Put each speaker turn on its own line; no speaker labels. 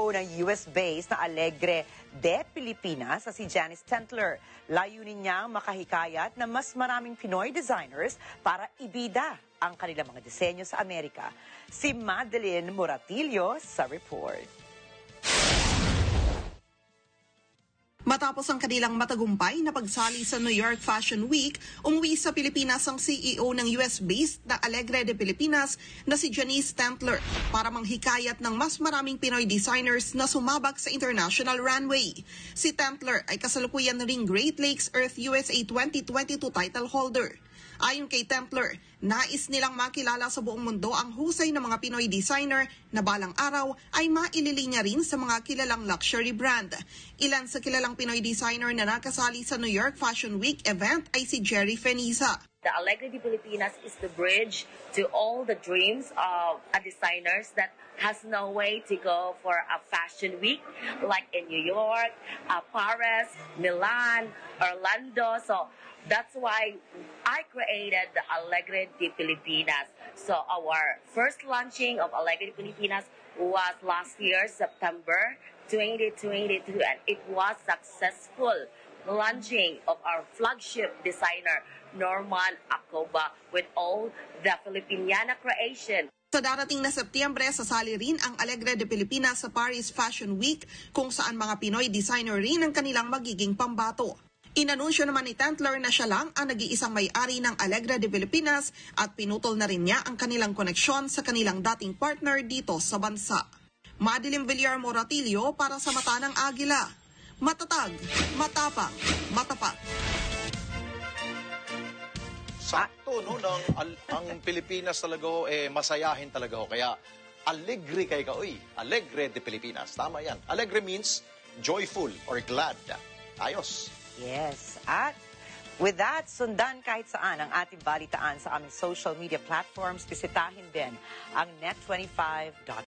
CEO ng US-based na Alegre de Pilipinas na si Janice Tentler. Layunin niyang makahikayat na mas maraming Pinoy designers para ibida ang kanilang mga disenyo sa Amerika. Si Madeline Moratillo sa report.
Matapos ang kanilang matagumpay na pagsali sa New York Fashion Week, umuwi sa Pilipinas ang CEO ng US-based na Alegre de Pilipinas na si Janice Tentler para manghikayat ng mas maraming Pinoy designers na sumabak sa international runway. Si Tentler ay kasalukuyan ring Great Lakes Earth USA 2022 title holder. Ayon kay Tentler, nais nilang makilala sa buong mundo ang husay ng mga Pinoy designer na balang araw ay maililinya rin sa mga kilalang luxury brand. Ilan sa kilalang Pinoy designer na nakasali sa New York Fashion Week event ay si Jerry Feniza.
The Alegre de Pilipinas is the bridge to all the dreams of designers that has no way to go for a fashion week like in New York, Paris, Milan, Orlando. So that's why I created the Alegre de Pilipinas. So our first launching of Alegre de Pilipinas was last year, September 2022, and it was successful launching of our flagship designer, Norman Acoba, with all the Filipiniana creation.
Sa darating na Setyembre, sasali rin ang Alegre de Pilipinas sa Paris Fashion Week kung saan mga Pinoy designer rin ang kanilang magiging pambato. Inanunsyo naman ni Tentler na siya lang ang nag-iisang may-ari ng Alegre de Pilipinas at pinutol na rin niya ang kanilang koneksyon sa kanilang dating partner dito sa bansa. Madeline Moratillo para sa Mata ng Agila. Matatag, matapang, matapat.
Sakto, no? Ang Pilipinas talaga masayahin talaga ho. Kaya alegre kay ka, uy. Alegre de Pilipinas. Tama yan. Alegre means joyful or glad. Ayos.
Yes. At with that, sundan kahit saan ang ating balitaan sa aming social media platforms. Bisitahin din ang net25.com.